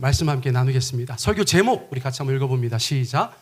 말씀 함께 나누겠습니다. 설교 제목 우리 같이 한번 읽어봅니다. 시작.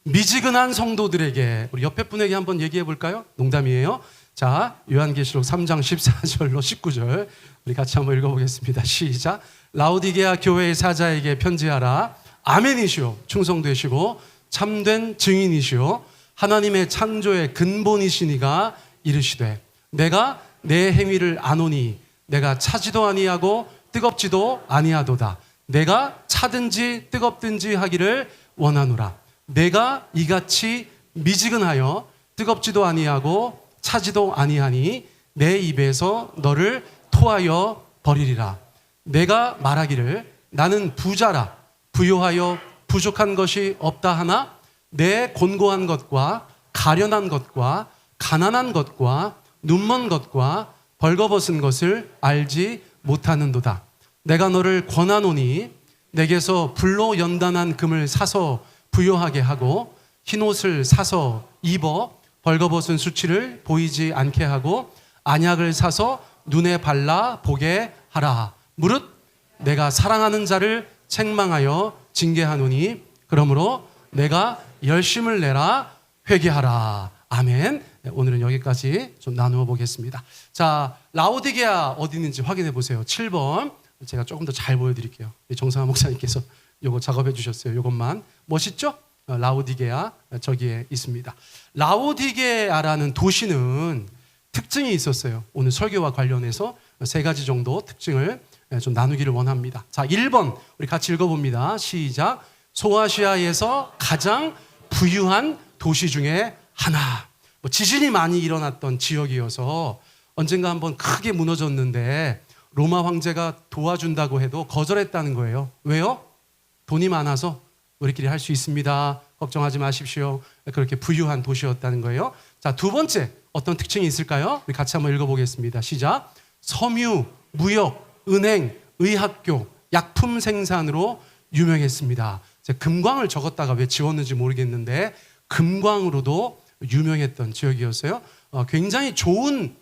미지근한 성도들에게. 우리 옆에 분에게 한번 얘기해 볼까요? 농담이에요. 자, 요한계시록 3장 14절로 19절 우리 같이 한번 읽어보겠습니다. 시작. 라오디게아 교회의 사자에게 편지하라. 아멘이시오. 충성되시고 참된 증인이시오. 하나님의 창조의 근본이시니가 이르시되 내가 내 행위를 아노니 내가 차지도 아니하고 뜨겁지도 아니하도다. 내가 차든지 뜨겁든지 하기를 원하노라. 내가 이같이 미지근하여 뜨겁지도 아니하고 차지도 아니하니 내 입에서 너를 토하여 버리리라. 내가 말하기를 나는 부자라 부요하여 부족한 것이 없다 하나 내 곤고한 것과 가련한 것과 가난한 것과 눈먼 것과 벌거벗은 것을 알지 못하는도다. 내가 너를 권하노니 내게서 불로 연단한 금을 사서 부요하게 하고 흰옷을 사서 입어 벌거벗은 수치를 보이지 않게 하고 안약을 사서 눈에 발라 보게 하라. 무릇 내가 사랑하는 자를 책망하여 징계하노니 그러므로 내가 열심을 내라 회개하라. 아멘. 오늘은 여기까지 좀 나누어 보겠습니다. 자, 라오디게아 어디 있는지 확인해 보세요. 7번. 제가 조금 더 잘 보여드릴게요. 정상화 목사님께서 요거 작업해 주셨어요. 요것만. 멋있죠? 라오디게아 저기에 있습니다. 라오디게아라는 도시는 특징이 있었어요. 오늘 설교와 관련해서 세 가지 정도 특징을 좀 나누기를 원합니다. 자, 1번 우리 같이 읽어봅니다. 시작. 소아시아에서 가장 부유한 도시 중에 하나. 지진이 많이 일어났던 지역이어서 언젠가 한번 크게 무너졌는데 로마 황제가 도와준다고 해도 거절했다는 거예요. 왜요? 돈이 많아서 우리끼리 할 수 있습니다. 걱정하지 마십시오. 그렇게 부유한 도시였다는 거예요. 자, 두 번째 어떤 특징이 있을까요? 우리 같이 한번 읽어보겠습니다. 시작. 섬유, 무역, 은행, 의학교, 약품 생산으로 유명했습니다. 제가 금광을 적었다가 왜 지웠는지 모르겠는데 금광으로도 유명했던 지역이었어요. 굉장히 좋은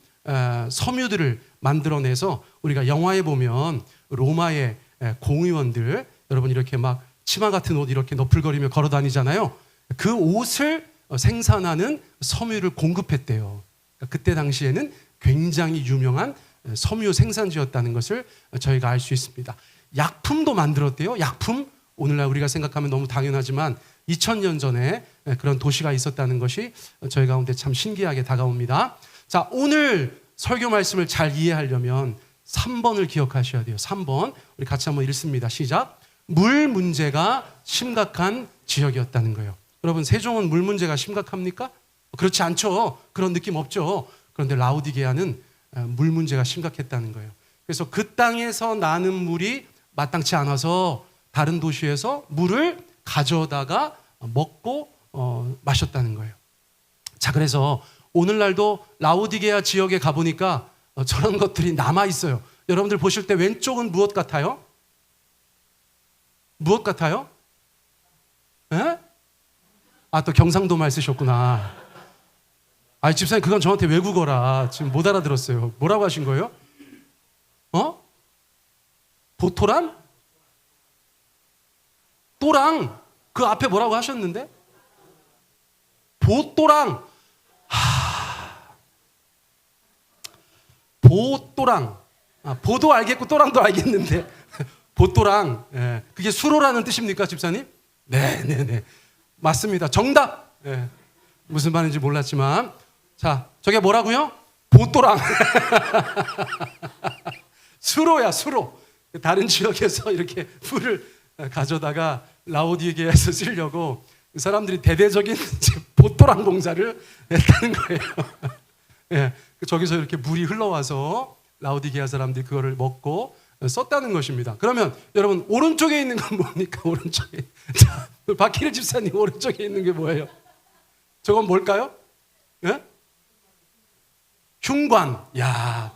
섬유들을 만들어내서 우리가 영화에 보면 로마의 공의원들 여러분 이렇게 막 치마 같은 옷 이렇게 너풀거리며 걸어 다니잖아요. 그 옷을 생산하는 섬유를 공급했대요. 그때 당시에는 굉장히 유명한 섬유 생산지였다는 것을 저희가 알 수 있습니다. 약품도 만들었대요. 약품. 오늘날 우리가 생각하면 너무 당연하지만 2000년 전에 그런 도시가 있었다는 것이 저희 가운데 참 신기하게 다가옵니다. 자, 오늘 설교 말씀을 잘 이해하려면 3번을 기억하셔야 돼요. 3번. 우리 같이 한번 읽습니다. 시작. 물 문제가 심각한 지역이었다는 거예요. 여러분, 세종은 물 문제가 심각합니까? 그렇지 않죠. 그런 느낌 없죠. 그런데 라오디게아는 물 문제가 심각했다는 거예요. 그래서 그 땅에서 나는 물이 마땅치 않아서 다른 도시에서 물을 가져다가 먹고 마셨다는 거예요. 자, 그래서 오늘날도 라오디게아 지역에 가보니까 저런 것들이 남아있어요. 여러분들 보실 때 왼쪽은 무엇 같아요? 무엇 같아요? 에? 아, 또 경상도 말 쓰셨구나. 아, 집사님 그건 저한테 외국어라. 지금 못 알아들었어요. 뭐라고 하신 거예요? 보토란? 또랑. 그 앞에 뭐라고 하셨는데? 보또랑. 보또랑. 보도 알겠고 또랑도 알겠는데 보또랑. 예. 그게 수로라는 뜻입니까, 집사님? 네. 맞습니다. 정답. 예. 무슨 말인지 몰랐지만. 자, 저게 뭐라고요? 보또랑. 수로야, 수로. 다른 지역에서 이렇게 물을 가져다가 라오디게아에서 쓰려고 사람들이 대대적인 보또랑 공사를 했다는 거예요. 예, 저기서 이렇게 물이 흘러와서 라오디게아 사람들이 그거를 먹고 썼다는 것입니다. 그러면 여러분 오른쪽에 있는 건 뭡니까? 오른쪽에. 자, 박희일 집사님 오른쪽에 있는 게 뭐예요? 저건 뭘까요? 예? 흉관. 야,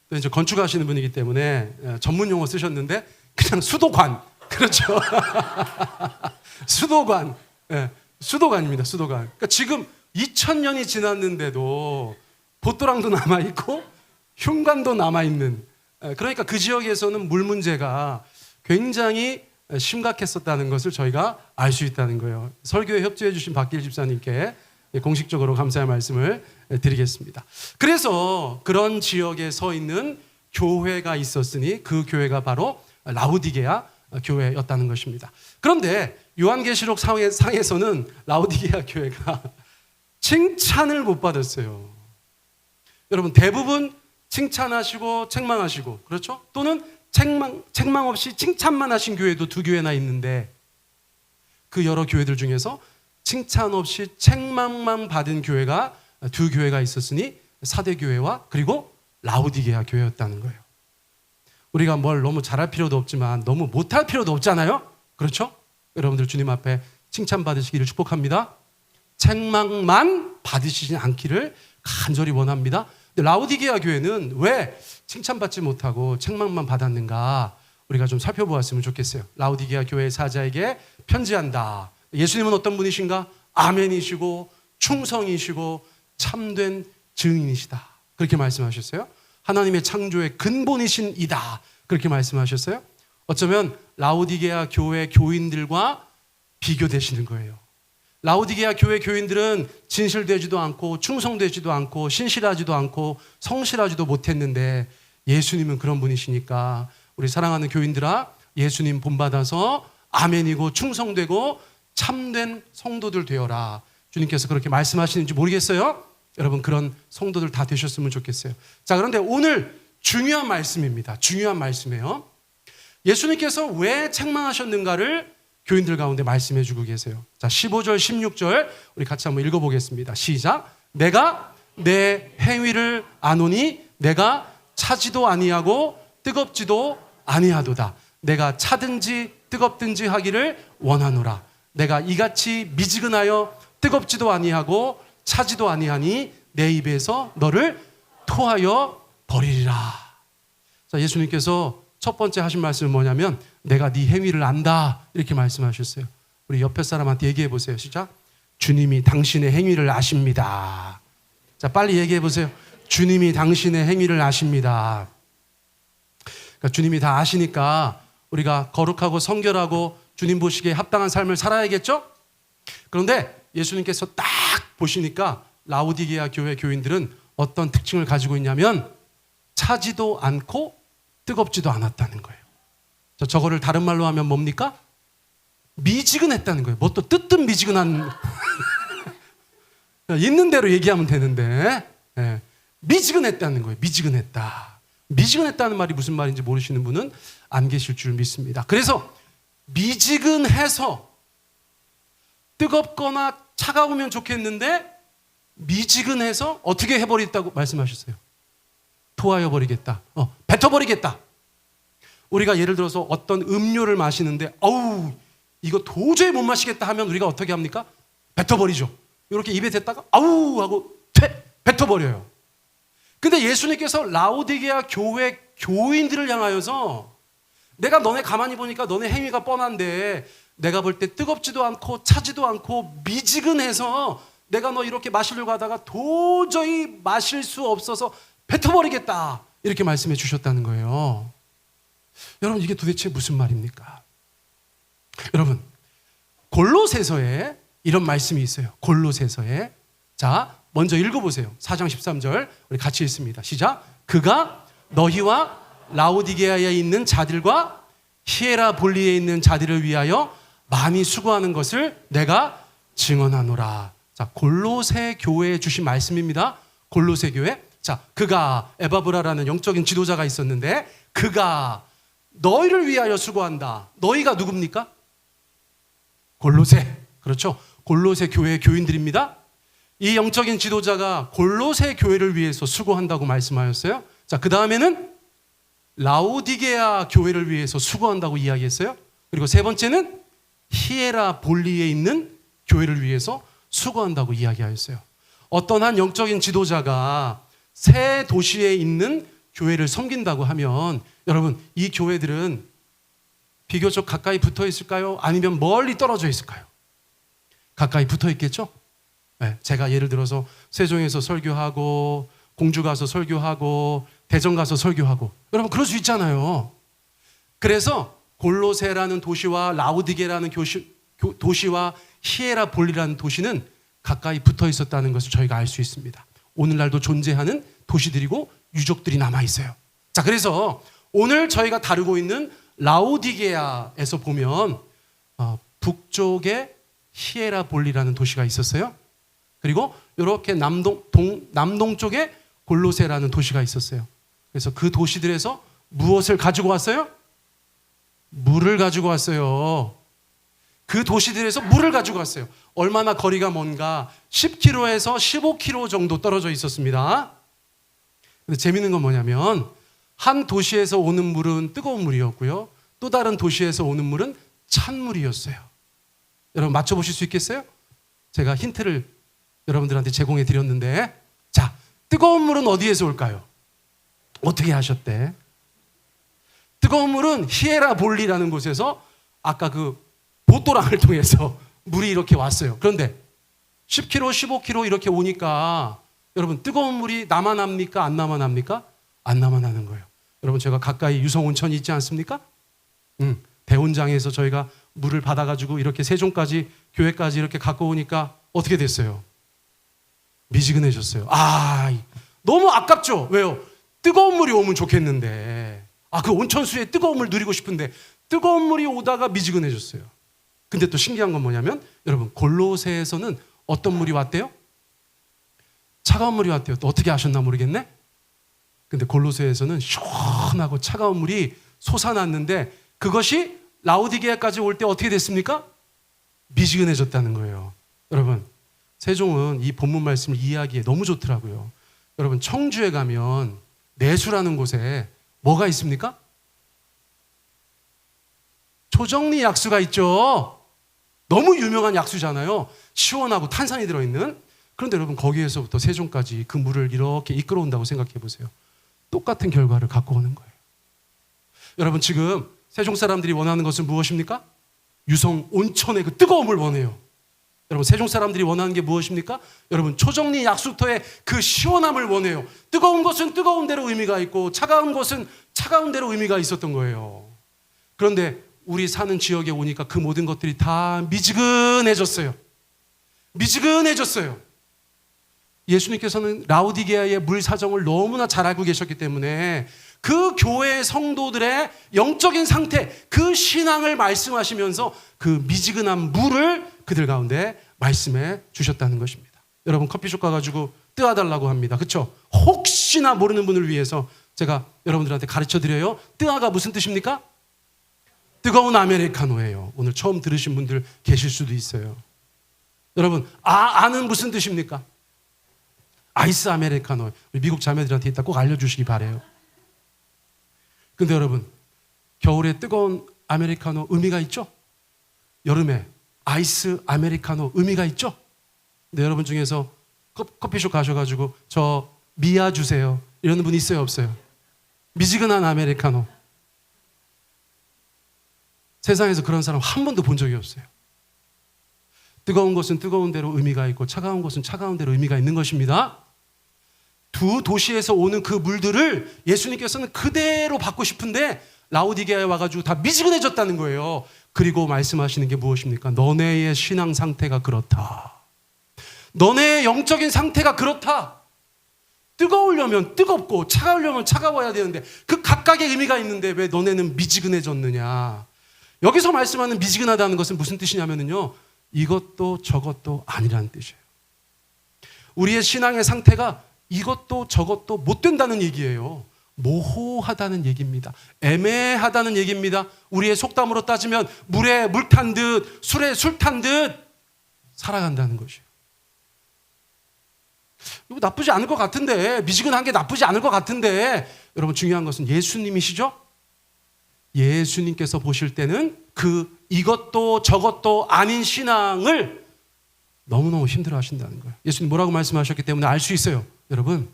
또 이제 건축하시는 분이기 때문에 전문 용어 쓰셨는데 그냥 수도관. 그렇죠. 수도관. 예, 수도관입니다. 수도관. 그러니까 지금 2000년이 지났는데도 보또랑도 남아있고 흉관도 남아있는. 그러니까 그 지역에서는 물 문제가 굉장히 심각했었다는 것을 저희가 알 수 있다는 거예요. 설교에 협조해 주신 박길 집사님께 공식적으로 감사의 말씀을 드리겠습니다. 그래서 그런 지역에 서 있는 교회가 있었으니 그 교회가 바로 라우디게아 교회였다는 것입니다. 그런데 요한계시록 상에서는 라우디게아 교회가 칭찬을 못 받았어요. 여러분 대부분 칭찬하시고 책망하시고 그렇죠? 또는 책망 없이 칭찬만 하신 교회도 두 교회나 있는데 그 여러 교회들 중에서 칭찬 없이 책망만 받은 교회가 두 교회가 있었으니 사대교회와 그리고 라우디게아 교회였다는 거예요. 우리가 뭘 너무 잘할 필요도 없지만 너무 못할 필요도 없잖아요. 그렇죠? 여러분들 주님 앞에 칭찬받으시기를 축복합니다. 책망만 받으시지 않기를 간절히 원합니다. 근데 라우디게아 교회는 왜 칭찬받지 못하고 책망만 받았는가 우리가 좀 살펴보았으면 좋겠어요. 라우디게아 교회 사자에게 편지한다. 예수님은 어떤 분이신가? 아멘이시고 충성이시고 참된 증인이시다. 그렇게 말씀하셨어요. 하나님의 창조의 근본이신 이다. 그렇게 말씀하셨어요. 어쩌면 라우디게아 교회 교인들과 비교되시는 거예요. 라우디게아 교회 교인들은 진실되지도 않고 충성되지도 않고 신실하지도 않고 성실하지도 못했는데 예수님은 그런 분이시니까 우리 사랑하는 교인들아 예수님 본받아서 아멘이고 충성되고 참된 성도들 되어라. 주님께서 그렇게 말씀하시는지 모르겠어요. 여러분 그런 성도들 다 되셨으면 좋겠어요. 자, 그런데 오늘 중요한 말씀입니다. 중요한 말씀이에요. 예수님께서 왜 책망하셨는가를 교인들 가운데 말씀해 주고 계세요. 자, 15절 16절 우리 같이 한번 읽어보겠습니다. 시작. 내가 내 행위를 아노니 내가 차지도 아니하고 뜨겁지도 아니하도다. 내가 차든지 뜨겁든지 하기를 원하노라. 내가 이같이 미지근하여 뜨겁지도 아니하고 차지도 아니하니 내 입에서 너를 토하여 버리리라. 자, 예수님께서 첫 번째 하신 말씀은 뭐냐면 내가 네 행위를 안다 이렇게 말씀하셨어요. 우리 옆에 사람한테 얘기해 보세요. 시작. 주님이 당신의 행위를 아십니다. 자, 빨리 얘기해 보세요. 주님이 당신의 행위를 아십니다. 그러니까 주님이 다 아시니까 우리가 거룩하고 성결하고 주님 보시기에 합당한 삶을 살아야겠죠? 그런데 예수님께서 딱 보시니까 라우디게아 교회 교인들은 어떤 특징을 가지고 있냐면 차지도 않고 뜨겁지도 않았다는 거예요. 자, 저거를 다른 말로 하면 뭡니까? 미지근했다는 거예요. 뭐 또 뜨뜻 미지근한 있는 대로 얘기하면 되는데 미지근했다는 거예요. 미지근했다. 미지근했다는 말이 무슨 말인지 모르시는 분은 안 계실 줄 믿습니다. 그래서 미지근해서 뜨겁거나 차가우면 좋겠는데 미지근해서 어떻게 해버렸다고 말씀하셨어요? 토하여 버리겠다. 뱉어버리겠다. 우리가 예를 들어서 어떤 음료를 마시는데 어우 이거 도저히 못 마시겠다 하면 우리가 어떻게 합니까? 뱉어버리죠. 이렇게 입에 댔다가 아우 하고 뱉어버려요. 근데 예수님께서 라우디게아 교회 교인들을 향하여서 내가 너네 가만히 보니까 너네 행위가 뻔한데 내가 볼 때 뜨겁지도 않고 차지도 않고 미지근해서 내가 너 이렇게 마시려고 하다가 도저히 마실 수 없어서 뱉어버리겠다 이렇게 말씀해 주셨다는 거예요. 여러분 이게 도대체 무슨 말입니까? 여러분 골로새서에 이런 말씀이 있어요. 골로새서에 자 먼저 읽어보세요. 4장 13절 우리 같이 읽습니다. 시작. 그가 너희와 라우디게아에 있는 자들과 히에라볼리에 있는 자들을 위하여 많이 수고하는 것을 내가 증언하노라. 자, 골로새 교회에 주신 말씀입니다. 골로새 교회. 자, 그가 에바브라라는 영적인 지도자가 있었는데 그가 너희를 위하여 수고한다. 너희가 누굽니까? 골로새. 그렇죠. 골로새 교회의 교인들입니다. 이 영적인 지도자가 골로새 교회를 위해서 수고한다고 말씀하였어요. 자, 그 다음에는 라우디게아 교회를 위해서 수고한다고 이야기했어요. 그리고 세 번째는 히에라볼리에 있는 교회를 위해서 수고한다고 이야기하였어요. 어떤 한 영적인 지도자가 새 도시에 있는 교회를 섬긴다고 하면 여러분 이 교회들은 비교적 가까이 붙어 있을까요? 아니면 멀리 떨어져 있을까요? 가까이 붙어 있겠죠? 네, 제가 예를 들어서 세종에서 설교하고 공주 가서 설교하고 대전 가서 설교하고 여러분 그럴 수 있잖아요. 그래서 골로새라는 도시와 라우디게라는 도시와 히에라볼리라는 도시는 가까이 붙어 있었다는 것을 저희가 알 수 있습니다. 오늘날도 존재하는 도시들이고 유적들이 남아 있어요. 자, 그래서 오늘 저희가 다루고 있는 라우디게아에서 보면 북쪽에 히에라볼리라는 도시가 있었어요. 그리고 이렇게 남동쪽에 골로새라는 도시가 있었어요. 그래서 그 도시들에서 무엇을 가지고 왔어요? 물을 가지고 왔어요. 그 도시들에서 물을 가지고 왔어요. 얼마나 거리가 먼가 10km에서 15km 정도 떨어져 있었습니다. 근데 재밌는 건 뭐냐면 한 도시에서 오는 물은 뜨거운 물이었고요. 또 다른 도시에서 오는 물은 찬물이었어요. 여러분 맞춰보실 수 있겠어요? 제가 힌트를 여러분들한테 제공해 드렸는데, 자, 뜨거운 물은 어디에서 올까요? 어떻게 하셨대? 뜨거운 물은 히에라볼리라는 곳에서 아까 그 보도랑을 통해서 물이 이렇게 왔어요. 그런데 10km, 15km 이렇게 오니까 여러분 뜨거운 물이 남아납니까? 안 남아납니까? 안 남아나는 거예요. 여러분 제가 가까이 유성온천이 있지 않습니까? 대원장에서 저희가 물을 받아가지고 이렇게 세종까지 교회까지 이렇게 갖고 오니까 어떻게 됐어요? 미지근해졌어요. 너무 아깝죠? 왜요? 뜨거운 물이 오면 좋겠는데 그 온천수에 뜨거운 물 누리고 싶은데 뜨거운 물이 오다가 미지근해졌어요. 근데 또 신기한 건 뭐냐면 여러분 골로새에서는 어떤 물이 왔대요? 차가운 물이 왔대요. 또 어떻게 아셨나 모르겠네? 근데 골로새에서는 시원하고 차가운 물이 솟아났는데 그것이 라우디게아까지 올 때 어떻게 됐습니까? 미지근해졌다는 거예요. 여러분 세종은 이 본문 말씀을 이해하기에 너무 좋더라고요. 여러분 청주에 가면 내수라는 곳에 뭐가 있습니까? 초정리 약수가 있죠. 너무 유명한 약수잖아요. 시원하고 탄산이 들어있는. 그런데 여러분 거기에서부터 세종까지 그 물을 이렇게 이끌어온다고 생각해 보세요. 똑같은 결과를 갖고 오는 거예요. 여러분 지금 세종 사람들이 원하는 것은 무엇입니까? 유성 온천의 그 뜨거운 물 원해요. 여러분 세종 사람들이 원하는 게 무엇입니까? 여러분 초정리 약수터의 그 시원함을 원해요. 뜨거운 것은 뜨거운 대로 의미가 있고 차가운 것은 차가운 대로 의미가 있었던 거예요. 그런데 우리 사는 지역에 오니까 그 모든 것들이 다 미지근해졌어요. 미지근해졌어요. 예수님께서는 라우디게아의 물 사정을 너무나 잘 알고 계셨기 때문에 그 교회 성도들의 영적인 상태, 그 신앙을 말씀하시면서 그 미지근한 물을 그들 가운데 말씀해 주셨다는 것입니다. 여러분 커피숍 가가지고 뜨아달라고 합니다. 그렇죠? 혹시나 모르는 분을 위해서 제가 여러분들한테 가르쳐 드려요. 뜨아가 무슨 뜻입니까? 뜨거운 아메리카노예요. 오늘 처음 들으신 분들 계실 수도 있어요. 여러분 아는 무슨 뜻입니까? 아이스 아메리카노. 우리 미국 자매들한테 이따 꼭 알려주시기 바라요. 근데 여러분 겨울에 뜨거운 아메리카노 의미가 있죠? 여름에 아이스 아메리카노 의미가 있죠? 근데 여러분 중에서 커피숍 가셔가지고 저 미아 주세요 이러는 분 있어요 없어요? 미지근한 아메리카노. 세상에서 그런 사람 한 번도 본 적이 없어요. 뜨거운 것은 뜨거운 대로 의미가 있고 차가운 것은 차가운 대로 의미가 있는 것입니다. 두 도시에서 오는 그 물들을 예수님께서는 그대로 받고 싶은데 라우디게아에 와가지고 다 미지근해졌다는 거예요. 그리고 말씀하시는 게 무엇입니까? 너네의 신앙 상태가 그렇다. 너네의 영적인 상태가 그렇다. 뜨거우려면 뜨겁고 차가우려면 차가워야 되는데 그 각각의 의미가 있는데 왜 너네는 미지근해졌느냐. 여기서 말씀하는 미지근하다는 것은 무슨 뜻이냐면요, 이것도 저것도 아니라는 뜻이에요. 우리의 신앙의 상태가 이것도 저것도 못 된다는 얘기예요. 모호하다는 얘기입니다. 애매하다는 얘기입니다. 우리의 속담으로 따지면 물에 물 탄 듯 술에 술 탄 듯 살아간다는 것이에요. 이거 나쁘지 않을 것 같은데, 미지근한 게 나쁘지 않을 것 같은데, 여러분 중요한 것은 예수님이시죠? 예수님께서 보실 때는 그 이것도 저것도 아닌 신앙을 너무너무 힘들어 하신다는 거예요. 예수님 뭐라고 말씀하셨기 때문에 알 수 있어요. 여러분,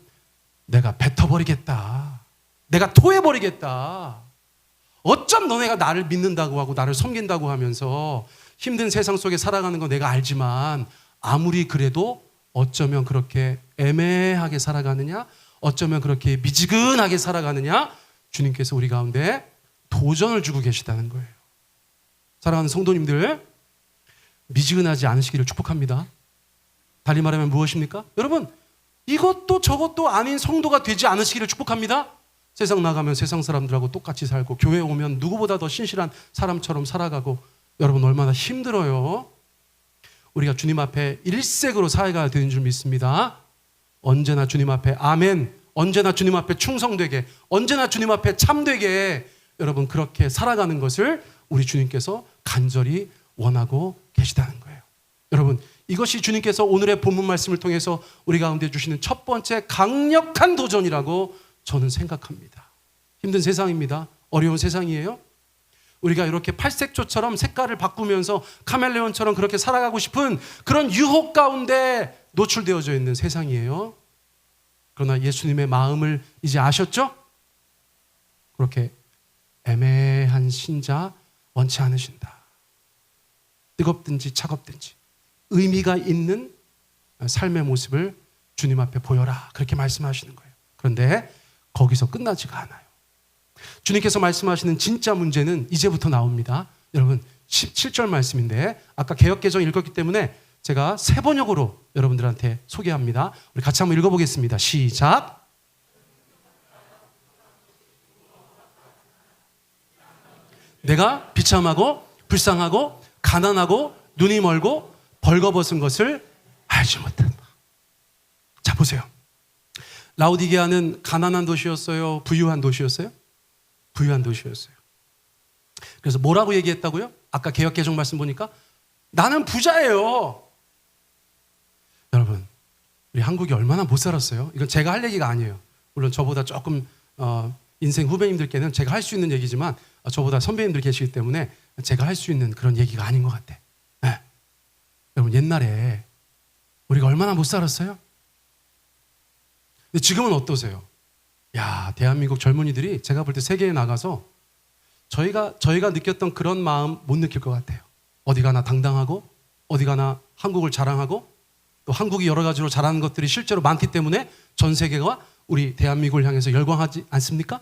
내가 뱉어버리겠다. 내가 토해버리겠다. 어쩜 너네가 나를 믿는다고 하고 나를 섬긴다고 하면서 힘든 세상 속에 살아가는 거 내가 알지만 아무리 그래도 어쩌면 그렇게 애매하게 살아가느냐, 어쩌면 그렇게 미지근하게 살아가느냐, 주님께서 우리 가운데 도전을 주고 계시다는 거예요. 사랑하는 성도님들, 미지근하지 않으시기를 축복합니다. 달리 말하면 무엇입니까? 여러분, 이것도 저것도 아닌 성도가 되지 않으시기를 축복합니다. 세상 나가면 세상 사람들하고 똑같이 살고, 교회 오면 누구보다 더 신실한 사람처럼 살아가고, 여러분 얼마나 힘들어요. 우리가 주님 앞에 일색으로 사회가 되는 줄 믿습니다. 언제나 주님 앞에 아멘, 언제나 주님 앞에 충성되게, 언제나 주님 앞에 참되게, 여러분 그렇게 살아가는 것을 우리 주님께서 간절히 원하고 계시다는 거예요. 여러분, 이것이 주님께서 오늘의 본문 말씀을 통해서 우리 가운데 주시는 첫 번째 강력한 도전이라고 저는 생각합니다. 힘든 세상입니다. 어려운 세상이에요. 우리가 이렇게 팔색조처럼 색깔을 바꾸면서 카멜레온처럼 그렇게 살아가고 싶은 그런 유혹 가운데 노출되어져 있는 세상이에요. 그러나 예수님의 마음을 이제 아셨죠? 그렇게 애매한 신자 원치 않으신다. 뜨겁든지 차갑든지 의미가 있는 삶의 모습을 주님 앞에 보여라, 그렇게 말씀하시는 거예요. 그런데 거기서 끝나지가 않아요. 주님께서 말씀하시는 진짜 문제는 이제부터 나옵니다. 여러분 17절 말씀인데, 아까 개역개정 읽었기 때문에 제가 새 번역으로 여러분들한테 소개합니다. 우리 같이 한번 읽어보겠습니다. 시작. 내가 비참하고 불쌍하고 가난하고 눈이 멀고 벌거벗은 것을 알지 못한다. 자, 보세요. 라오디게아는 가난한 도시였어요? 부유한 도시였어요? 부유한 도시였어요. 그래서 뭐라고 얘기했다고요? 아까 개역개정 말씀 보니까 나는 부자예요. 여러분, 우리 한국이 얼마나 못 살았어요? 이건 제가 할 얘기가 아니에요. 물론 저보다 조금 인생 후배님들께는 제가 할 수 있는 얘기지만, 저보다 선배님들 계시기 때문에 제가 할 수 있는 그런 얘기가 아닌 것 같아. 네. 여러분, 옛날에 우리가 얼마나 못 살았어요? 근데 지금은 어떠세요? 야, 대한민국 젊은이들이 제가 볼 때 세계에 나가서 저희가 느꼈던 그런 마음 못 느낄 것 같아요. 어디 가나 당당하고, 어디 가나 한국을 자랑하고, 또 한국이 여러 가지로 잘하는 것들이 실제로 많기 때문에 전 세계가 우리 대한민국을 향해서 열광하지 않습니까?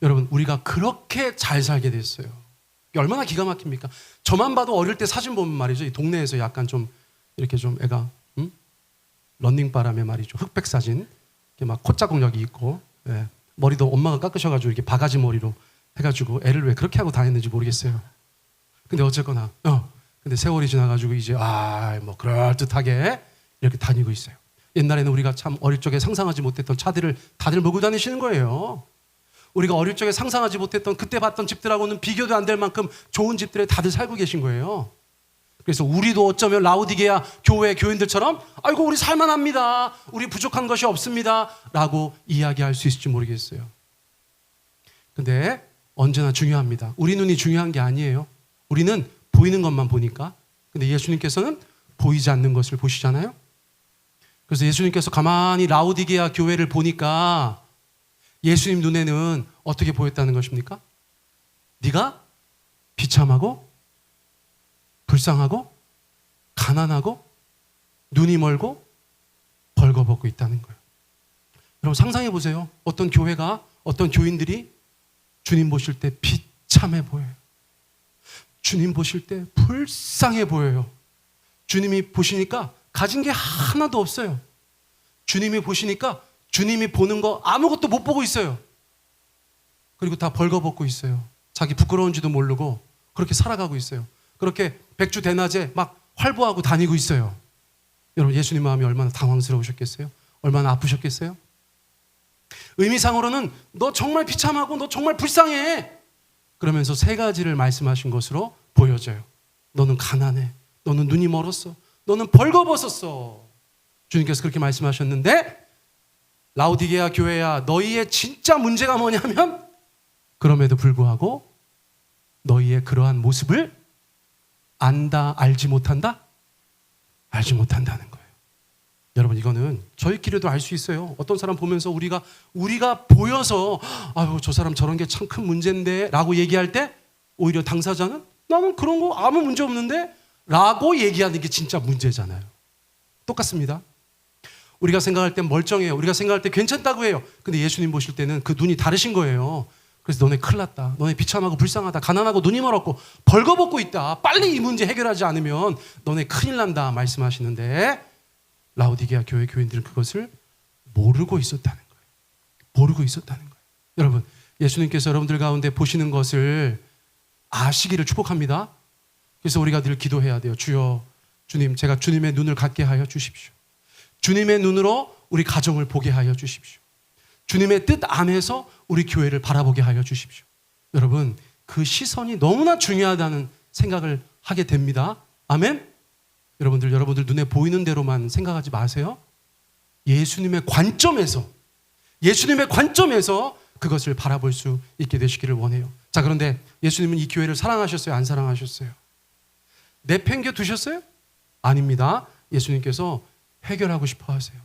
여러분, 우리가 그렇게 잘 살게 됐어요. 얼마나 기가 막힙니까? 저만 봐도 어릴 때 사진 보면 말이죠, 이 동네에서 약간 좀 이렇게 좀 애가 런닝바람에 말이죠, 흑백 사진, 이렇게 막 콧자국 여기 있고, 예. 머리도 엄마가 깎으셔가지고 이렇게 바가지 머리로 해가지고 애를 왜 그렇게 하고 다녔는지 모르겠어요. 근데 어쨌거나 근데 세월이 지나가지고 이제 뭐 그럴듯하게 이렇게 다니고 있어요. 옛날에는 우리가 참 어릴 적에 상상하지 못했던 차들을 다들 몰고 다니시는 거예요. 우리가 어릴 적에 상상하지 못했던, 그때 봤던 집들하고는 비교도 안 될 만큼 좋은 집들에 다들 살고 계신 거예요. 그래서 우리도 어쩌면 라오디게아 교회 교인들처럼 아이고 우리 살만합니다, 우리 부족한 것이 없습니다 라고 이야기할 수 있을지 모르겠어요. 근데 언제나 중요합니다. 우리 눈이 중요한 게 아니에요. 우리는 보이는 것만 보니까. 근데 예수님께서는 보이지 않는 것을 보시잖아요. 그래서 예수님께서 가만히 라오디게아 교회를 보니까 예수님 눈에는 어떻게 보였다는 것입니까? 네가 비참하고 불쌍하고 가난하고 눈이 멀고 벌거벗고 있다는 거예요. 여러분 상상해 보세요. 어떤 교회가, 어떤 교인들이 주님 보실 때 비참해 보여요. 주님 보실 때 불쌍해 보여요. 주님이 보시니까 가진 게 하나도 없어요. 주님이 보시니까 주님이 보는 거 아무것도 못 보고 있어요. 그리고 다 벌거벗고 있어요. 자기 부끄러운지도 모르고 그렇게 살아가고 있어요. 그렇게 백주대낮에 막 활보하고 다니고 있어요. 여러분, 예수님 마음이 얼마나 당황스러우셨겠어요? 얼마나 아프셨겠어요? 의미상으로는 너 정말 비참하고 너 정말 불쌍해, 그러면서 세 가지를 말씀하신 것으로 보여져요. 너는 가난해, 너는 눈이 멀었어, 너는 벌거벗었어. 주님께서 그렇게 말씀하셨는데, 라오디게아 교회야, 너희의 진짜 문제가 뭐냐면 그럼에도 불구하고 너희의 그러한 모습을 안다, 알지 못한다? 알지 못한다는 거예요. 여러분, 이거는 저희끼리도 알 수 있어요. 어떤 사람 보면서 우리가 보여서 아유 저 사람 저런 게 참 큰 문제인데 라고 얘기할 때, 오히려 당사자는 나는 그런 거 아무 문제 없는데 라고 얘기하는 게 진짜 문제잖아요. 똑같습니다. 우리가 생각할 땐 멀쩡해요. 우리가 생각할 때 괜찮다고 해요. 근데 예수님 보실 때는 그 눈이 다르신 거예요. 그래서 너네 큰일 났다. 너네 비참하고 불쌍하다. 가난하고 눈이 멀었고 벌거벗고 있다. 빨리 이 문제 해결하지 않으면 너네 큰일 난다 말씀하시는데 라오디게아 교회 교인들은 그것을 모르고 있었다는 거예요. 모르고 있었다는 거예요. 여러분, 예수님께서 여러분들 가운데 보시는 것을 아시기를 축복합니다. 그래서 우리가 늘 기도해야 돼요. 주여, 주님, 제가 주님의 눈을 갖게 하여 주십시오. 주님의 눈으로 우리 가정을 보게 하여 주십시오. 주님의 뜻 안에서 우리 교회를 바라보게 하여 주십시오. 여러분, 그 시선이 너무나 중요하다는 생각을 하게 됩니다. 아멘? 여러분들 눈에 보이는 대로만 생각하지 마세요. 예수님의 관점에서 그것을 바라볼 수 있게 되시기를 원해요. 자, 그런데 예수님은 이 교회를 사랑하셨어요? 안 사랑하셨어요? 내팽겨 두셨어요? 아닙니다. 예수님께서 해결하고 싶어 하세요.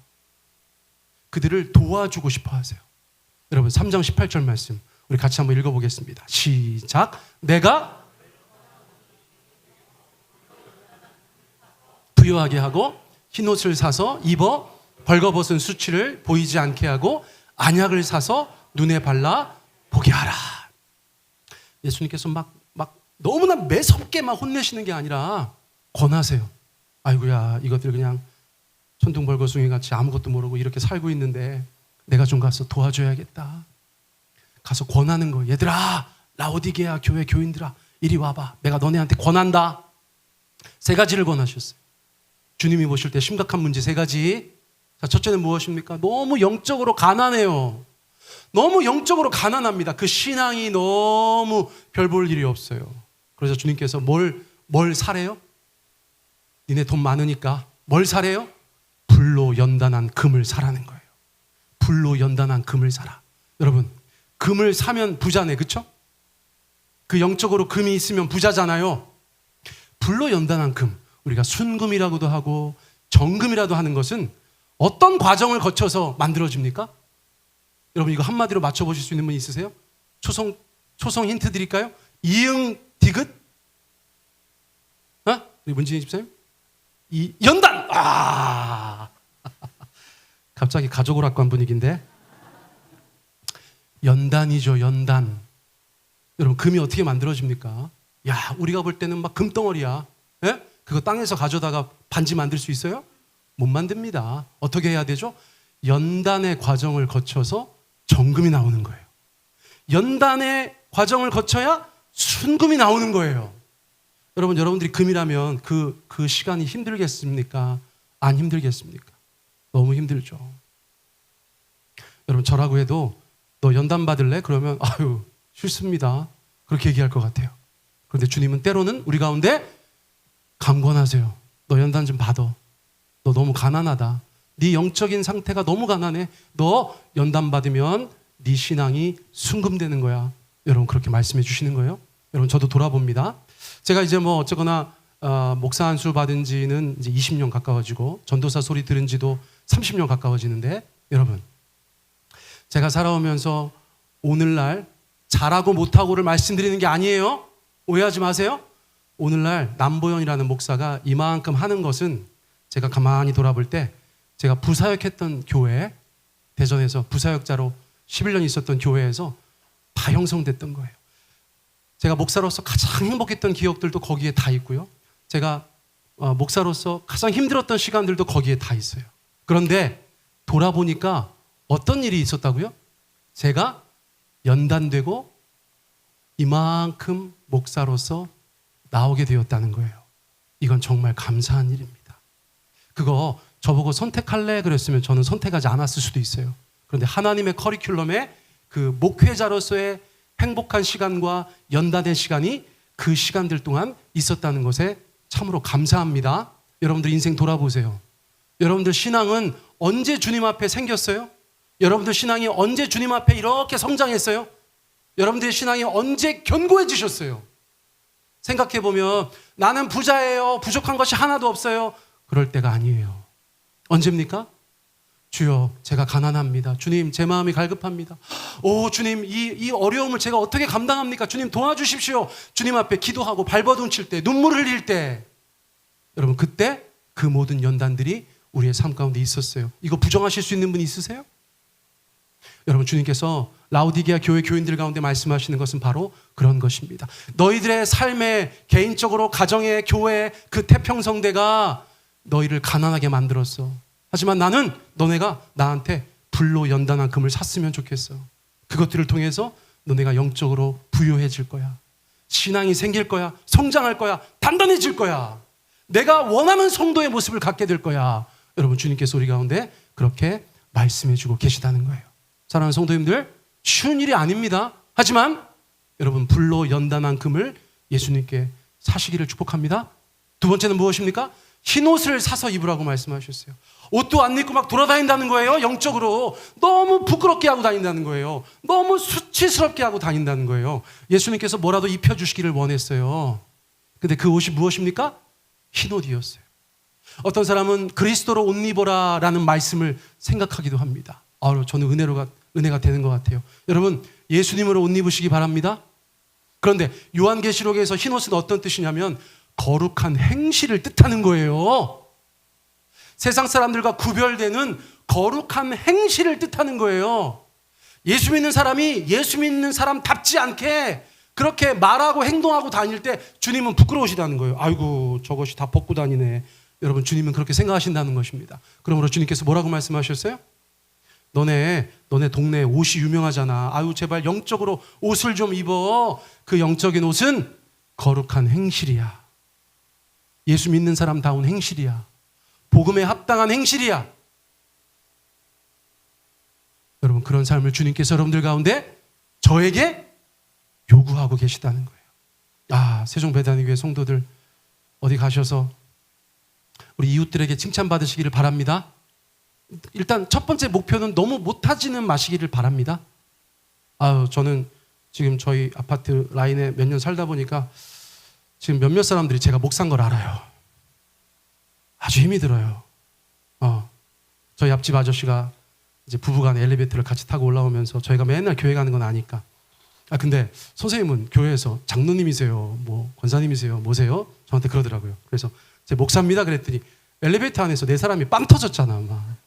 그들을 도와주고 싶어 하세요. 여러분, 3장 18절 말씀 우리 같이 한번 읽어보겠습니다. 시작. 내가 부유하게 하고 흰옷을 사서 입어 벌거벗은 수치를 보이지 않게 하고 안약을 사서 눈에 발라 보게 하라. 예수님께서 막 너무나 매섭게 막 혼내시는 게 아니라 권하세요. 아이고야, 이것들 그냥 천둥벌거숭이 같이 아무것도 모르고 이렇게 살고 있는데 내가 좀 가서 도와줘야겠다. 가서 권하는 거예요. 얘들아, 라오디게아 교회 교인들아, 이리 와봐. 내가 너네한테 권한다. 세 가지를 권하셨어요. 주님이 보실 때 심각한 문제 세 가지. 자, 첫째는 무엇입니까? 너무 영적으로 가난해요. 너무 영적으로 가난합니다. 그 신앙이 너무 별 볼 일이 없어요. 그래서 주님께서 뭘 사래요? 니네 돈 많으니까 뭘 사래요? 불로 연단한 금을 사라는 거예요. 불로 연단한 금을 사라. 여러분, 금을 사면 부자네, 그렇죠? 그 영적으로 금이 있으면 부자잖아요. 불로 연단한 금, 우리가 순금이라고도 하고 정금이라도 하는 것은 어떤 과정을 거쳐서 만들어집니까? 여러분, 이거 한마디로 맞춰보실 수 있는 분 있으세요? 초성 힌트 드릴까요? 이응 디귿? 우리 문진희 집사님? 연단! 갑자기 가족오락관 분위기인데. 연단이죠, 연단. 여러분, 금이 어떻게 만들어집니까? 야, 우리가 볼 때는 막 금덩어리야. 예? 그거 땅에서 가져다가 반지 만들 수 있어요? 못 만듭니다. 어떻게 해야 되죠? 연단의 과정을 거쳐서 정금이 나오는 거예요. 연단의 과정을 거쳐야 순금이 나오는 거예요. 여러분들이 금이라면 그 시간이 힘들겠습니까? 안 힘들겠습니까? 너무 힘들죠. 여러분, 저라고 해도 너 연단 받을래? 그러면 아유, 싫습니다. 그렇게 얘기할 것 같아요. 그런데 주님은 때로는 우리 가운데 강권하세요. 너 연단 좀 받아. 너 너무 가난하다. 네 영적인 상태가 너무 가난해. 너 연단 받으면 네 신앙이 순금되는 거야. 여러분, 그렇게 말씀해 주시는 거예요. 여러분, 저도 돌아봅니다. 제가 이제 어쨌거나 목사 안수 받은 지는 이제 20년 가까워지고 전도사 소리 들은 지도 30년 가까워지는데, 여러분, 제가 살아오면서 오늘날 잘하고 못하고를 말씀드리는 게 아니에요. 오해하지 마세요. 오늘날 남보현이라는 목사가 이만큼 하는 것은 제가 가만히 돌아볼 때 제가 부사역했던 교회, 대전에서 부사역자로 11년 있었던 교회에서 다 형성됐던 거예요. 제가 목사로서 가장 행복했던 기억들도 거기에 다 있고요. 제가 목사로서 가장 힘들었던 시간들도 거기에 다 있어요. 그런데 돌아보니까 어떤 일이 있었다고요? 제가 연단되고 이만큼 목사로서 나오게 되었다는 거예요. 이건 정말 감사한 일입니다. 그거 저보고 선택할래? 그랬으면 저는 선택하지 않았을 수도 있어요. 그런데 하나님의 커리큘럼에 그 목회자로서의 행복한 시간과 연단의 시간이 그 시간들 동안 있었다는 것에 참으로 감사합니다. 여러분들 인생 돌아보세요. 여러분들 신앙은 언제 주님 앞에 생겼어요? 여러분들 신앙이 언제 주님 앞에 이렇게 성장했어요? 여러분들의 신앙이 언제 견고해지셨어요? 생각해보면 나는 부자예요. 부족한 것이 하나도 없어요. 그럴 때가 아니에요. 언제입니까? 주여, 제가 가난합니다. 주님, 제 마음이 갈급합니다. 오, 주님, 이 어려움을 제가 어떻게 감당합니까? 주님, 도와주십시오. 주님 앞에 기도하고 발버둥 칠 때, 눈물 흘릴 때, 여러분, 그때 그 모든 연단들이 우리의 삶 가운데 있었어요. 이거 부정하실 수 있는 분 있으세요? 여러분, 주님께서 라오디게아 교회 교인들 가운데 말씀하시는 것은 바로 그런 것입니다. 너희들의 삶에, 개인적으로 가정의, 교회, 그 태평성대가 너희를 가난하게 만들었어. 하지만 나는 너네가 나한테 불로 연단한 금을 샀으면 좋겠어. 그것들을 통해서 너네가 영적으로 부유해질 거야. 신앙이 생길 거야. 성장할 거야. 단단해질 거야. 내가 원하는 성도의 모습을 갖게 될 거야. 여러분, 주님께서 우리 가운데 그렇게 말씀해 주고 계시다는 거예요. 사랑하는 성도님들, 쉬운 일이 아닙니다. 하지만 여러분, 불로 연단한 금을 예수님께 사시기를 축복합니다. 두 번째는 무엇입니까? 흰 옷을 사서 입으라고 말씀하셨어요. 옷도 안 입고 막 돌아다닌다는 거예요. 영적으로 너무 부끄럽게 하고 다닌다는 거예요. 너무 수치스럽게 하고 다닌다는 거예요. 예수님께서 뭐라도 입혀주시기를 원했어요. 근데 그 옷이 무엇입니까? 흰 옷이었어요. 어떤 사람은 그리스도로 옷 입어라 라는 말씀을 생각하기도 합니다. 저는 은혜가 되는 것 같아요. 여러분, 예수님으로 옷 입으시기 바랍니다. 그런데 요한계시록에서 흰 옷은 어떤 뜻이냐면 거룩한 행실을 뜻하는 거예요. 세상 사람들과 구별되는 거룩한 행실을 뜻하는 거예요. 예수 믿는 사람이 예수 믿는 사람답지 않게 그렇게 말하고 행동하고 다닐 때 주님은 부끄러우시다는 거예요. 아이고, 저것이 다 벗고 다니네. 여러분, 주님은 그렇게 생각하신다는 것입니다. 그러므로 주님께서 뭐라고 말씀하셨어요? 너네 동네에 옷이 유명하잖아. 아유, 제발 영적으로 옷을 좀 입어. 그 영적인 옷은 거룩한 행실이야. 예수 믿는 사람다운 행실이야. 복음에 합당한 행실이야. 여러분, 그런 삶을 주님께서 여러분들 가운데 저에게 요구하고 계시다는 거예요. 세종배단위교회 성도들 어디 가셔서 우리 이웃들에게 칭찬받으시기를 바랍니다. 일단 첫 번째 목표는 너무 못하지는 마시기를 바랍니다. 저는 지금 저희 아파트 라인에 몇 년 살다 보니까 지금 몇몇 사람들이 제가 목사인 걸 알아요. 아주 힘이 들어요. 저희 앞집 아저씨가 이제 부부간에 엘리베이터를 같이 타고 올라오면서 저희가 맨날 교회 가는 건 아니까. 근데 선생님은 교회에서 장로님이세요? 뭐 권사님이세요? 뭐세요? 저한테 그러더라고요. 그래서 제 목사입니다 그랬더니 엘리베이터 안에서 내 사람이 빵 터졌잖아.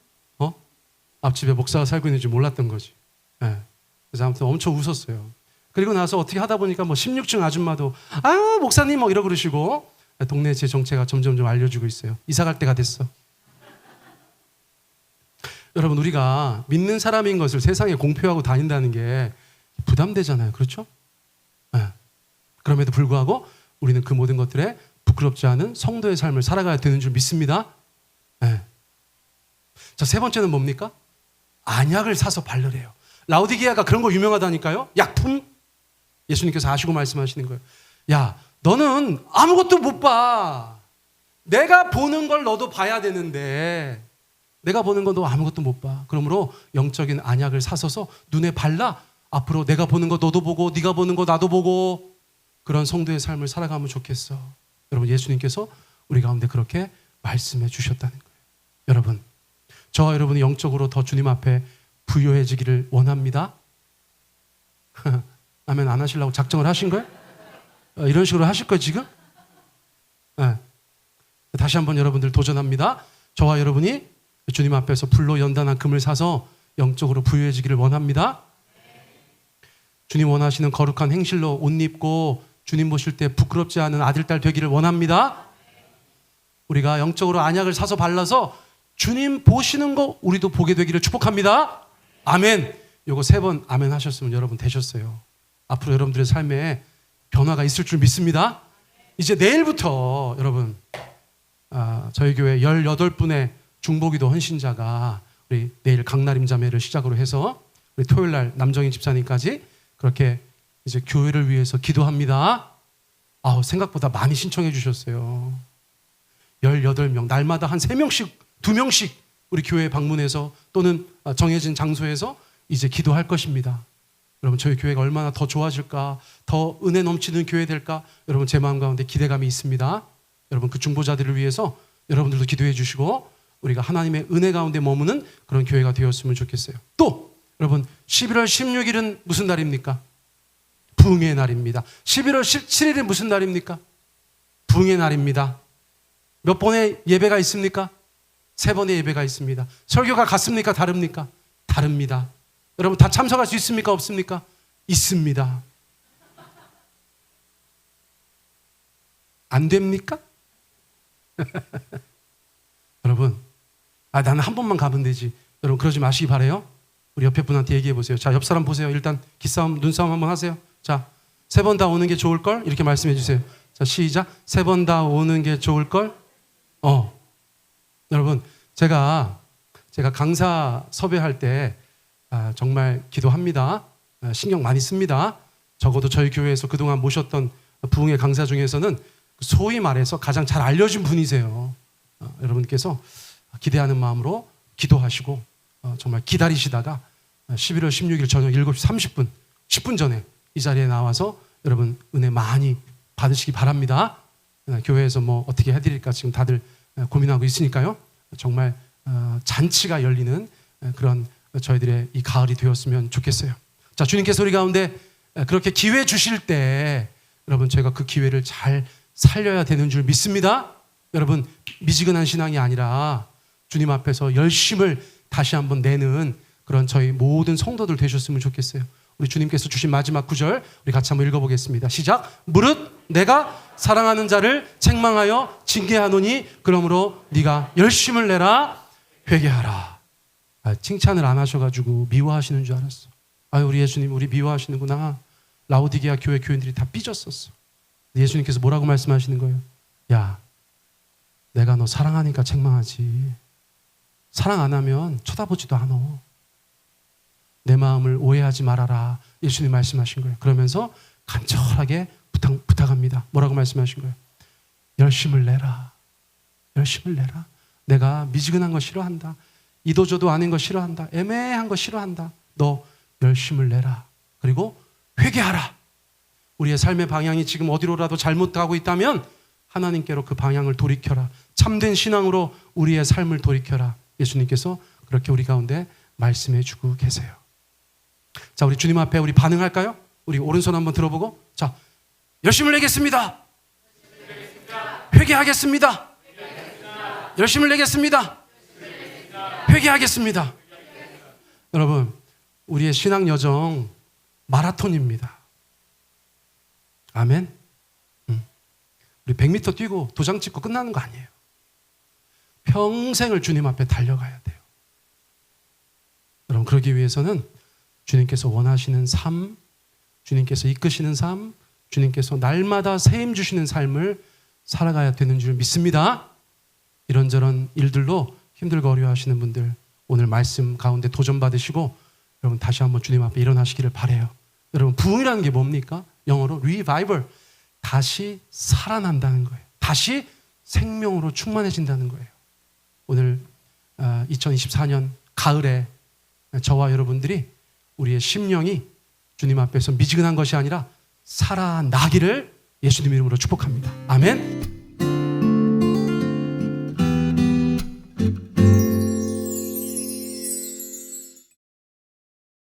앞집에 목사가 살고 있는 줄 몰랐던 거지. 네. 그래서 아무튼 엄청 웃었어요. 그리고 나서 어떻게 하다 보니까 16층 아줌마도 목사님 이러고 그러시고 동네 제 정체가 점점 좀 알려주고 있어요. 이사 갈 때가 됐어. 여러분, 우리가 믿는 사람인 것을 세상에 공표하고 다닌다는 게 부담되잖아요. 그렇죠? 네. 그럼에도 불구하고 우리는 그 모든 것들에 부끄럽지 않은 성도의 삶을 살아가야 되는 줄 믿습니다. 네. 자, 세 번째는 뭡니까? 안약을 사서 바르래요. 라오디게아가 그런 거 유명하다니까요. 약품. 예수님께서 아시고 말씀하시는 거예요. 야, 너는 아무것도 못 봐. 내가 보는 걸 너도 봐야 되는데 내가 보는 건 너 아무것도 못 봐. 그러므로 영적인 안약을 사서서 눈에 발라. 앞으로 내가 보는 거 너도 보고 네가 보는 거 나도 보고 그런 성도의 삶을 살아가면 좋겠어. 여러분, 예수님께서 우리 가운데 그렇게 말씀해 주셨다는 거예요. 여러분, 저와 여러분이 영적으로 더 주님 앞에 부유해지기를 원합니다. 아멘 안 하시려고 작정을 하신 거예요? 이런 식으로 하실 거예요 지금? 네. 다시 한번 여러분들 도전합니다. 저와 여러분이 주님 앞에서 불로 연단한 금을 사서 영적으로 부유해지기를 원합니다. 주님 원하시는 거룩한 행실로 옷 입고 주님 보실 때 부끄럽지 않은 아들, 딸 되기를 원합니다. 우리가 영적으로 안약을 사서 발라서 주님 보시는 거 우리도 보게 되기를 축복합니다. 아멘. 요거 3번 아멘 하셨으면 여러분 되셨어요. 앞으로 여러분들의 삶에 변화가 있을 줄 믿습니다. 이제 내일부터 여러분 저희 교회 18분의 중보기도 헌신자가 우리 내일 강나림 자매를 시작으로 해서 우리 토요일날 남정희 집사님까지 그렇게 이제 교회를 위해서 기도합니다. 생각보다 많이 신청해 주셨어요. 18명, 날마다 한 3명씩, 2명씩 우리 교회에 방문해서 또는 정해진 장소에서 이제 기도할 것입니다. 여러분, 저희 교회가 얼마나 더 좋아질까, 더 은혜 넘치는 교회 될까, 여러분 제 마음 가운데 기대감이 있습니다. 여러분, 그 중보자들을 위해서 여러분들도 기도해 주시고 우리가 하나님의 은혜 가운데 머무는 그런 교회가 되었으면 좋겠어요. 또 여러분, 11월 16일은 무슨 날입니까? 부흥의 날입니다. 11월 17일은 무슨 날입니까? 부흥의 날입니다. 몇 번의 예배가 있습니까? 3번의 예배가 있습니다. 설교가 같습니까? 다릅니까? 다릅니다. 여러분 다 참석할 수 있습니까? 없습니까? 있습니다. 안 됩니까? 여러분, 나는 한 번만 가면 되지. 여러분 그러지 마시기 바래요. 우리 옆에 분한테 얘기해 보세요. 자, 옆 사람 보세요. 일단 기싸움, 눈싸움 한번 하세요. 자, 3번 다 오는 게 좋을걸? 이렇게 말씀해 주세요. 자, 시작. 3번 다 오는 게 좋을걸? 여러분, 제가 강사 섭외할 때 정말 기도합니다. 신경 많이 씁니다. 적어도 저희 교회에서 그동안 모셨던 부흥의 강사 중에서는 소위 말해서 가장 잘 알려진 분이세요. 여러분께서 기대하는 마음으로 기도하시고 정말 기다리시다가 11월 16일 저녁 7시 30분 10분 전에 이 자리에 나와서 여러분 은혜 많이 받으시기 바랍니다. 교회에서 뭐 어떻게 해드릴까 지금 다들 고민하고 있으니까요. 정말 잔치가 열리는 그런 저희들의 이 가을이 되었으면 좋겠어요. 자, 주님께서 우리 가운데 그렇게 기회 주실 때 여러분 저희가 그 기회를 잘 살려야 되는 줄 믿습니다. 여러분 미지근한 신앙이 아니라 주님 앞에서 열심을 다시 한번 내는 그런 저희 모든 성도들 되셨으면 좋겠어요. 우리 주님께서 주신 마지막 구절 우리 같이 한번 읽어보겠습니다. 시작. 무릇 내가 사랑하는 자를 책망하여 징계하노니 그러므로 네가 열심을 내라 회개하라. 칭찬을 안 하셔가지고 미워하시는 줄 알았어. 우리 예수님 우리 미워하시는구나. 라오디게아 교회 교인들이 다 삐졌었어. 예수님께서 뭐라고 말씀하시는 거예요? 야, 내가 너 사랑하니까 책망하지. 사랑 안 하면 쳐다보지도 않아. 내 마음을 오해하지 말아라. 예수님 말씀하신 거예요. 그러면서 간절하게 부탁합니다. 뭐라고 말씀하신 거예요? 열심을 내라. 열심을 내라. 내가 미지근한 거 싫어한다. 이도저도 아닌 거 싫어한다. 애매한 거 싫어한다. 너 열심을 내라. 그리고 회개하라. 우리의 삶의 방향이 지금 어디로라도 잘못가고 있다면 하나님께로 그 방향을 돌이켜라. 참된 신앙으로 우리의 삶을 돌이켜라. 예수님께서 그렇게 우리 가운데 말씀해 주고 계세요. 자, 우리 주님 앞에 우리 반응할까요? 우리 오른손 한번 들어보고 자, 열심을 내겠습니다. 회개하겠습니다. 열심을 내겠습니다. 회개하겠습니다. 여러분, 우리의 신앙 여정 마라톤입니다. 아멘. 우리 100m 뛰고 도장 찍고 끝나는 거 아니에요. 평생을 주님 앞에 달려가야 돼요. 여러분, 그러기 위해서는 주님께서 원하시는 삶, 주님께서 이끄시는 삶, 주님께서 날마다 세임 주시는 삶을 살아가야 되는 줄 믿습니다. 이런저런 일들로 힘들고 어려워하시는 분들 오늘 말씀 가운데 도전받으시고 여러분 다시 한번 주님 앞에 일어나시기를 바라요. 여러분, 부흥이라는 게 뭡니까? 영어로 revival, 다시 살아난다는 거예요. 다시 생명으로 충만해진다는 거예요. 오늘 2024년 가을에 저와 여러분들이 우리의 심령이 주님 앞에서 미지근한 것이 아니라 살아나기를 예수님 이름으로 축복합니다. 아멘.